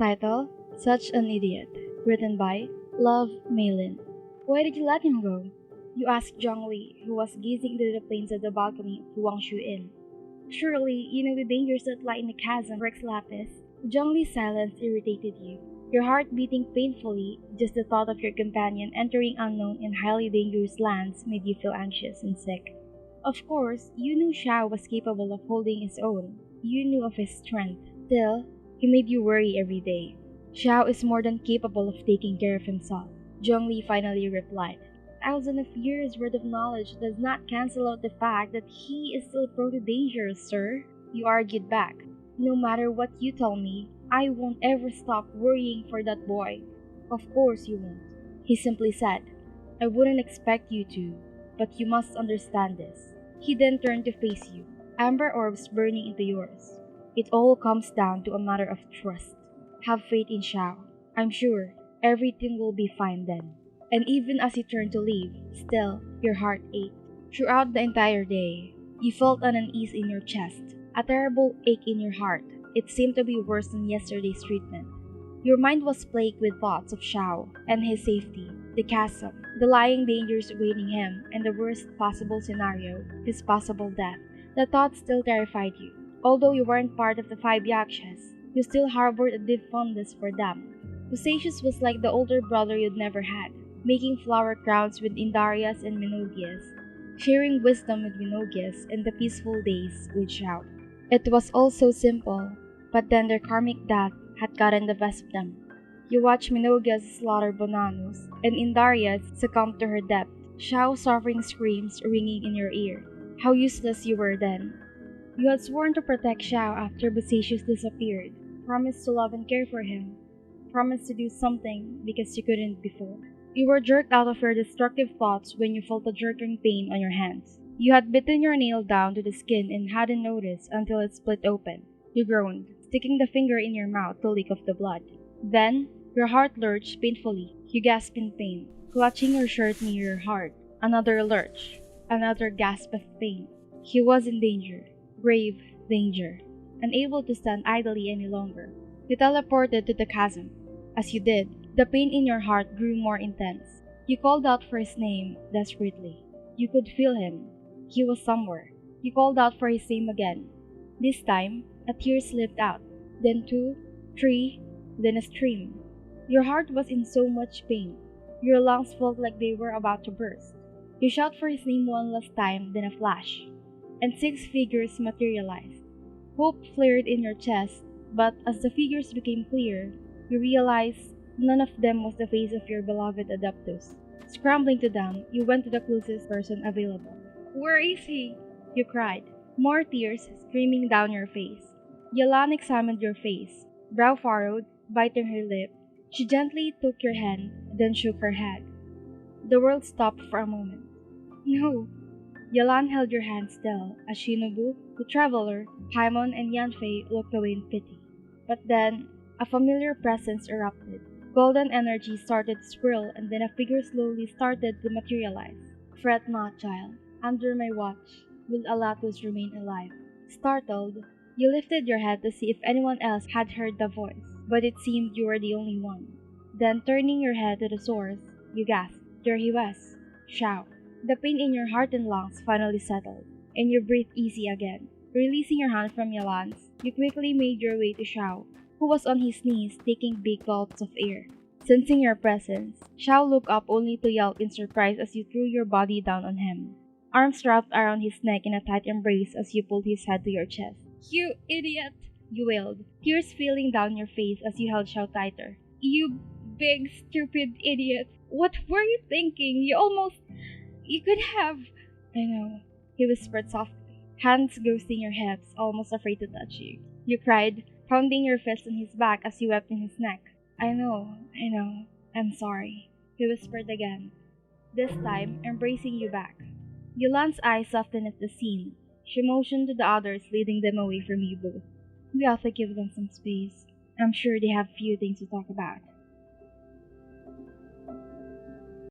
Title: Such an Idiot. Written by Love Malin. Why did you let him go? You asked Zhongli, who was gazing into the plains of the balcony of Huangshu Inn. Surely you know the dangers that lie in the chasm, Rex Lapis. Zhongli's silence irritated you. Your heart beating painfully, just the thought of your companion entering unknown and highly dangerous lands made you feel anxious and sick. Of course, you knew Xiao was capable of holding his own. You knew of his strength. Still, he made you worry every day. Xiao is more than capable of taking care of himself, Zhongli finally replied. Thousands of years worth of knowledge does not cancel out the fact that he is still prone to danger, sir. You argued back. No matter what you tell me, I won't ever stop worrying for that boy. Of course you won't, he simply said. I wouldn't expect you to, but you must understand this. He then turned to face you, amber orbs burning into yours. It all comes down to a matter of trust. Have faith in Xiao. I'm sure everything will be fine then. And even as he turned to leave, still, your heart ached. Throughout the entire day, you felt an unease in your chest, a terrible ache in your heart. It seemed to be worse than yesterday's treatment. Your mind was plagued with thoughts of Xiao and his safety, the chasm, the lying dangers awaiting him, and the worst possible scenario, his possible death. The thought still terrified you. Although you weren't part of the five Yakshas, you still harbored a deep fondness for them. Lusacius was like the older brother you'd never had, making flower crowns with Indarias and Menogias, sharing wisdom with Menogias and the peaceful days with Xiao. It was all so simple, but then their karmic death had gotten the best of them. You watched Menogias slaughter Bonanos, and Indarias succumb to her depth, Xiao's suffering screams ringing in your ear. How useless you were then. You had sworn to protect Xiao after Lusacius disappeared, promised to love and care for him, promised to do something because you couldn't before. You were jerked out of your destructive thoughts when you felt a jerking pain on your hands. You had bitten your nail down to the skin and hadn't noticed until it split open. You groaned, sticking the finger in your mouth to lick off the blood. Then, your heart lurched painfully. You gasped in pain, clutching your shirt near your heart. Another lurch, another gasp of pain. He was in danger, grave danger. Unable to stand idly any longer, you teleported to the chasm. As you did, the pain in your heart grew more intense. You called out for his name desperately. You could feel him. He was somewhere. You called out for his name again. This time, a tear slipped out. Then two, three, then a stream. Your heart was in so much pain. Your lungs felt like they were about to burst. You shouted for his name one last time, then a flash, and 6 figures materialized. Hope flared in your chest, but as the figures became clear, you realized none of them was the face of your beloved Adeptus. Scrambling to them, you went to the closest person available. Where is he? You cried, more tears streaming down your face. Yalan examined your face, brow furrowed, biting her lip. She gently took your hand, then shook her head. The world stopped for a moment. No. Yalan held your hand still as Shinobu, the traveler, Paimon, and Yanfei looked away in pity. But then, a familiar presence erupted. Golden energy started to swirl, and then a figure slowly started to materialize. Fret not, child. Under my watch, will Alatus remain alive? Startled, you lifted your head to see if anyone else had heard the voice, but it seemed you were the only one. Then, turning your head to the source, you gasped. There he was, Xiao. The pain in your heart and lungs finally settled, and you breathed easy again. Releasing your hand from Yalan's, you quickly made your way to Xiao, who was on his knees taking big gulps of air. Sensing your presence, Xiao looked up only to yelp in surprise as you threw your body down on him. Arms wrapped around his neck in a tight embrace as you pulled his head to your chest. You idiot! You wailed, tears filling down your face as you held Xiao tighter. You big stupid idiot! What were you thinking? You could have... I know, he whispered softly, hands ghosting your hips, almost afraid to touch you. You cried, pounding your fist on his back as you wept in his neck. I know, I'm sorry, he whispered again, this time embracing you back. Yolan's eyes softened at the scene. She motioned to the others, leading them away from you both. We have to give them some space. I'm sure they have few things to talk about.